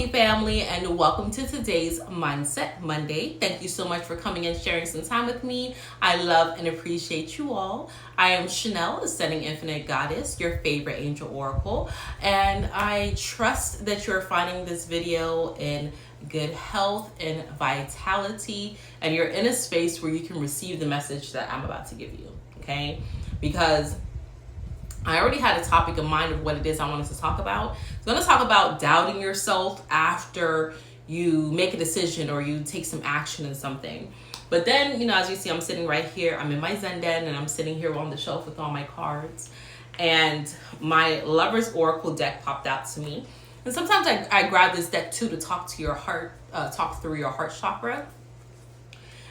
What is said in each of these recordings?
Hey family, and welcome to today's Mindset Monday. Thank you so much for coming and sharing some time with me. I love and appreciate you all. I am Chanel, Ascending Infinite Goddess, your favorite angel oracle, and I trust that you're finding this video in good health and vitality, and you're in a space where you can receive the message that I'm about to give you, okay? Because I already had a topic in mind of what it is I wanted to talk about. I'm going to talk about doubting yourself after you make a decision or you take some action in something. But then, as you see, I'm sitting right here. I'm in my Zen den and I'm sitting here on the shelf with all my cards. And my Lover's Oracle deck popped out to me. And sometimes I grab this deck too to talk to your heart, talk through your heart chakra.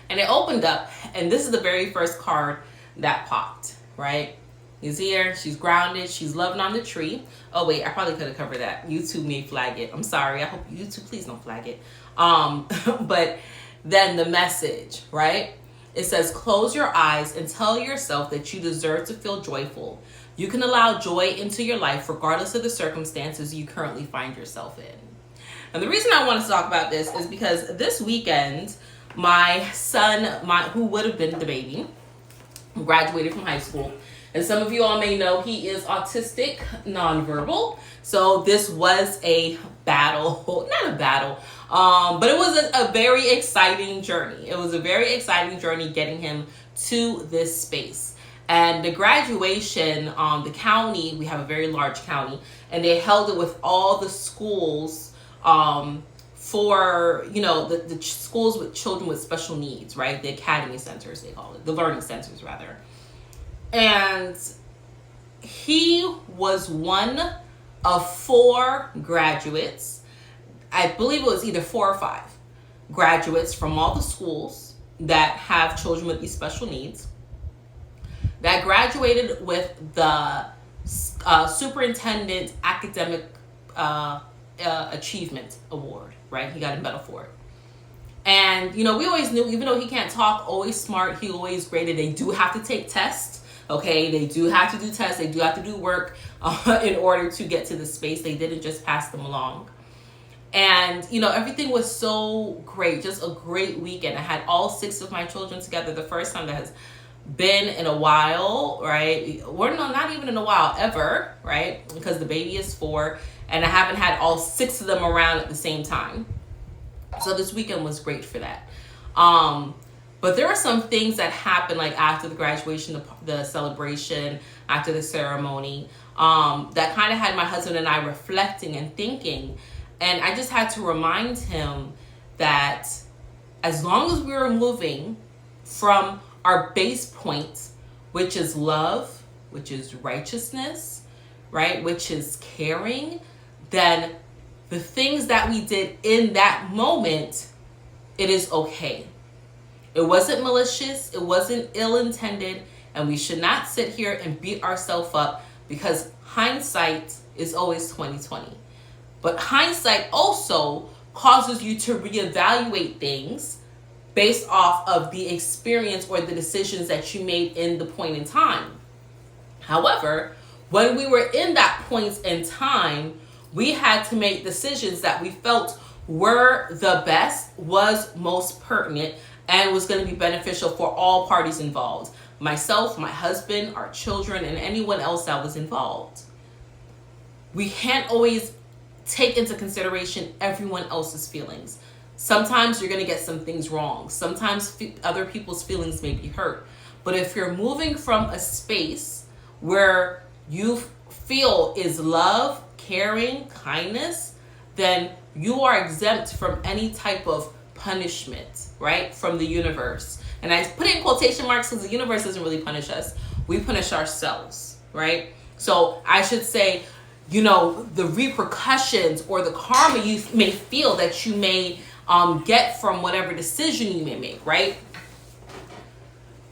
And it opened up, and this is the very first card that popped, right? He's here, she's grounded, she's loving on the tree. Oh wait, I probably could have covered that. YouTube may flag it. I'm sorry. I hope YouTube, please don't flag it. But then the message, right? It says, close your eyes and tell yourself that you deserve to feel joyful. You can allow joy into your life regardless of the circumstances you currently find yourself in. And the reason I wanted to talk about this is because this weekend, my son, who would have been the baby, graduated from high school. And some of you all may know he is autistic, nonverbal. So this was a battle, not a battle, but it was a very exciting journey. It was a very exciting journey getting him to this space. And the graduation, the county, we have a very large county, and they held it with all the schools for, the schools with children with special needs, right? The academy centers, they call it, the learning centers rather. And he was one of 4 graduates. I believe it was either 4 or 5 graduates from all the schools that have children with these special needs that graduated with the Superintendent Academic Achievement Award, right? He got a medal for it. And, we always knew, even though he can't talk, always smart, he always graded. They do have to take tests. Okay, they do have to do tests. They do have to do work in order to get to the space. They didn't just pass them along. And, everything was so great. Just a great weekend. I had all 6 of my children together. The first time that has been in a while, right? Or no, not even in a while, ever, right? Because the baby is 4. And I haven't had all 6 of them around at the same time. So this weekend was great for that. But there are some things that happened, like after the graduation, the celebration, after the ceremony, that kind of had my husband and I reflecting and thinking. And I just had to remind him that as long as we were moving from our base point, which is love, which is righteousness, right, which is caring, then the things that we did in that moment, it is okay. It wasn't malicious, it wasn't ill-intended, and we should not sit here and beat ourselves up because hindsight is always 20/20. But hindsight also causes you to reevaluate things based off of the experience or the decisions that you made in the point in time. However, when we were in that point in time, we had to make decisions that we felt were the best, was most pertinent, and was going to be beneficial for all parties involved. Myself, my husband, our children, and anyone else that was involved. We can't always take into consideration everyone else's feelings. Sometimes you're going to get some things wrong. Sometimes other people's feelings may be hurt. But if you're moving from a space where you feel is love, caring, kindness, then you are exempt from any type of punishment, right, from the universe. And I put it in quotation marks because the universe doesn't really punish us. We punish ourselves, right? So I should say, the repercussions or the karma you may feel that you may get from whatever decision you may make, right?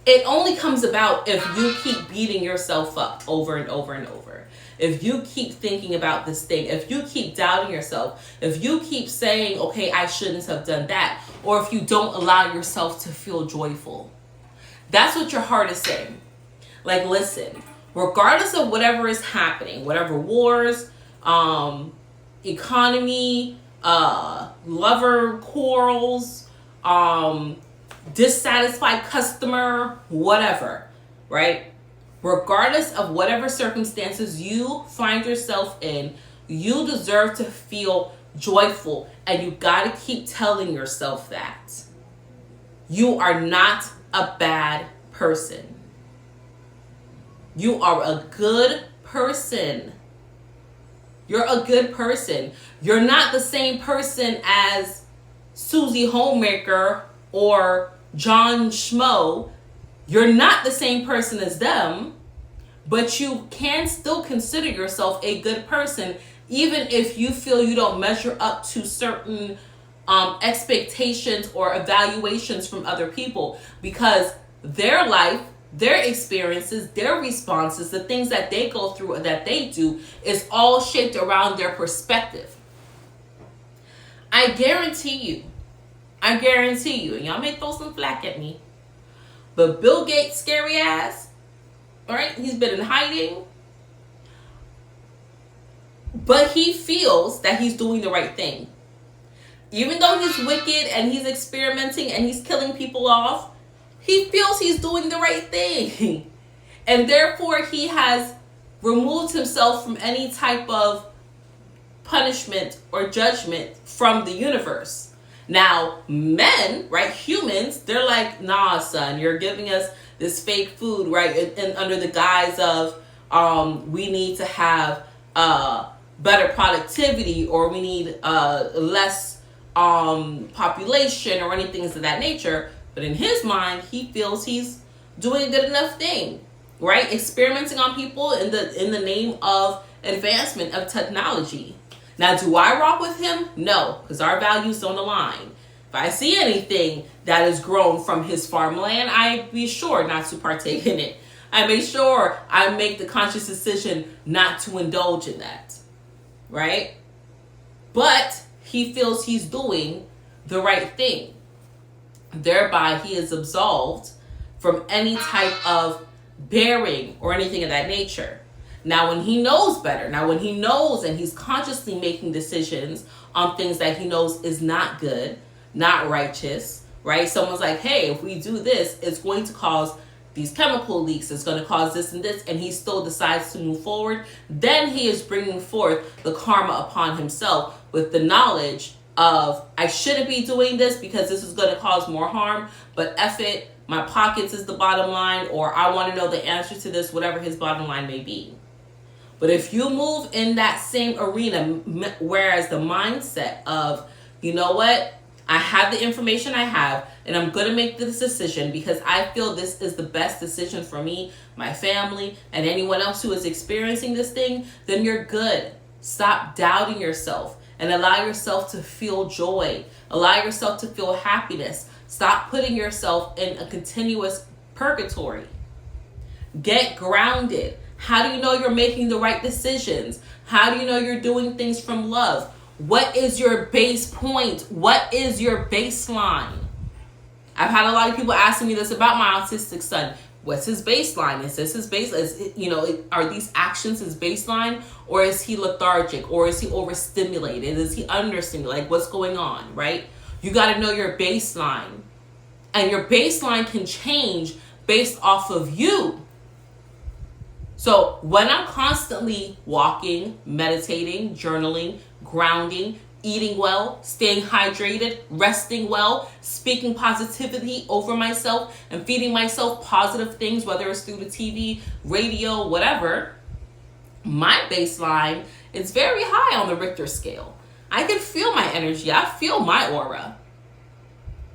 It only comes about if you keep beating yourself up over and over and over. If you keep thinking about this thing, if you keep doubting yourself, if you keep saying, okay, I shouldn't have done that, or if you don't allow yourself to feel joyful, that's what your heart is saying. Like, listen, regardless of whatever is happening, whatever wars, economy, lover quarrels, dissatisfied customer, whatever, right? Regardless of whatever circumstances you find yourself in, you deserve to feel joyful, and you got to keep telling yourself that. You are not a bad person. You are a good person. You're a good person. You're not the same person as Susie Homemaker or John Schmo. You're not the same person as them, but you can still consider yourself a good person, even if you feel you don't measure up to certain expectations or evaluations from other people, because their life, their experiences, their responses, the things that they go through and that they do is all shaped around their perspective. I guarantee you, and y'all may throw some flack at me, but Bill Gates' scary ass, all right, he's been in hiding, but he feels that he's doing the right thing. Even though he's wicked and he's experimenting and he's killing people off, he feels he's doing the right thing. And therefore, he has removed himself from any type of punishment or judgment from the universe. Now, men, right, humans, they're like, nah, son, you're giving us this fake food, right, and under the guise of we need to have better productivity, or we need less population or anything of that nature. But in his mind, he feels he's doing a good enough thing, right? Experimenting on people in the name of advancement of technology. Now, do I rock with him? No, because our values don't align. If I see anything that is grown from his farmland, I be sure not to partake in it. I make sure I make the conscious decision not to indulge in that, right? But he feels he's doing the right thing. Thereby, he is absolved from any type of bearing or anything of that nature. Now, when he knows better, when he knows and he's consciously making decisions on things that he knows is not good, not righteous, right? Someone's like, hey, if we do this, it's going to cause these chemical leaks, it's going to cause this and this, and he still decides to move forward, then he is bringing forth the karma upon himself with the knowledge of, I shouldn't be doing this because this is going to cause more harm, but F it, my pockets is the bottom line, or I want to know the answer to this, whatever his bottom line may be. But if you move in that same arena, whereas the mindset of, you know what, I have the information I have, and I'm going to make this decision because I feel this is the best decision for me, my family, and anyone else who is experiencing this thing, then you're good. Stop doubting yourself and allow yourself to feel joy. Allow yourself to feel happiness. Stop putting yourself in a continuous purgatory. Get grounded. How do you know you're making the right decisions? How do you know you're doing things from love? What is your base point? What is your baseline? I've had a lot of people asking me this about my autistic son. What's his baseline? Is this his baseline? Are these actions his baseline? Or is he lethargic? Or is he overstimulated? Is he understimulated? Like, what's going on, right? You got to know your baseline. And your baseline can change based off of you. So when I'm constantly walking, meditating, journaling, grounding, eating well, staying hydrated, resting well, speaking positivity over myself, and feeding myself positive things, whether it's through the TV, radio, whatever, my baseline is very high on the Richter scale. I can feel my energy. I feel my aura.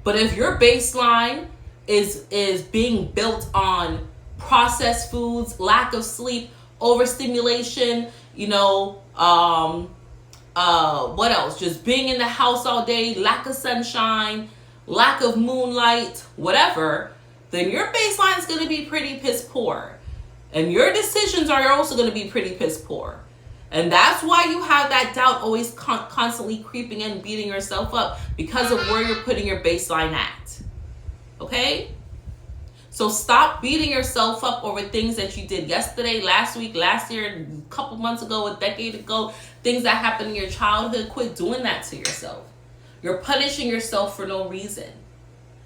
But if your baseline is being built on processed foods, lack of sleep, overstimulation, what else? Just being in the house all day, lack of sunshine, lack of moonlight, whatever, then your baseline is going to be pretty piss poor. And your decisions are also going to be pretty piss poor. And that's why you have that doubt always constantly creeping in, beating yourself up, because of where you're putting your baseline at. Okay? So stop beating yourself up over things that you did yesterday, last week, last year, a couple months ago, a decade ago, things that happened in your childhood. Quit doing that to yourself. You're punishing yourself for no reason.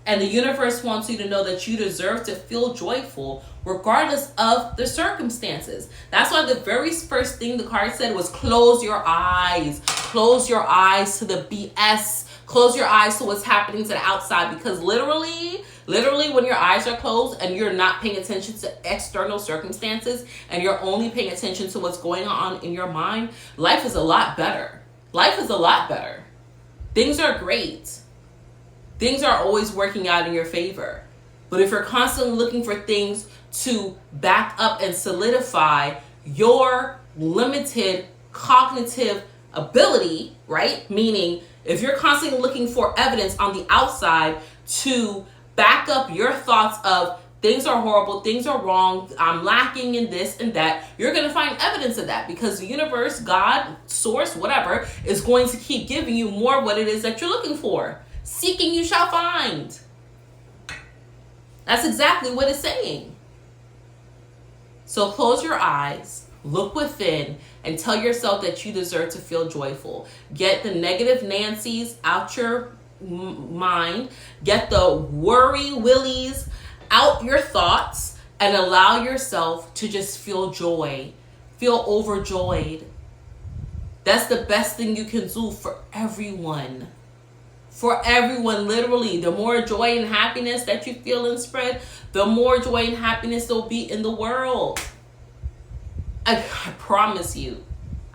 And the universe wants you to know that you deserve to feel joyful regardless of the circumstances. That's why the very first thing the card said was close your eyes. Close your eyes to the BS. Close your eyes to what's happening to the outside, because literally when your eyes are closed and you're not paying attention to external circumstances and you're only paying attention to what's going on in your mind, life is a lot better. Life is a lot better. Things are great. Things are always working out in your favor. But if you're constantly looking for things to back up and solidify your limited cognitive ability, right? Meaning, if you're constantly looking for evidence on the outside to back up your thoughts of things are horrible, things are wrong, I'm lacking in this and that, you're going to find evidence of that, because the universe, God, source, whatever, is going to keep giving you more of what it is that you're looking for. Seeking you shall find. That's exactly what it's saying. So close your eyes, look within, and tell yourself that you deserve to feel joyful. Get the negative Nancy's out your mind. Get the worry willies out your thoughts, and allow yourself to just feel joy. Feel overjoyed. That's the best thing you can do for everyone. For everyone, literally. The more joy and happiness that you feel and spread, the more joy and happiness there'll be in the world. I promise you.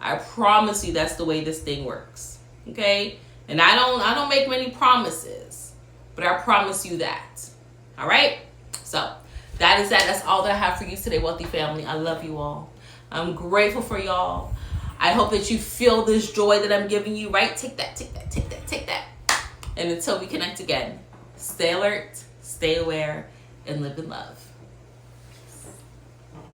I promise you that's the way this thing works. Okay? And I don't make many promises, but I promise you that. All right? So that is that. That's all that I have for you today, wealthy family. I love you all. I'm grateful for y'all. I hope that you feel this joy that I'm giving you, right? Take that, take that, take that, take that. And until we connect again, stay alert, stay aware, and live in love.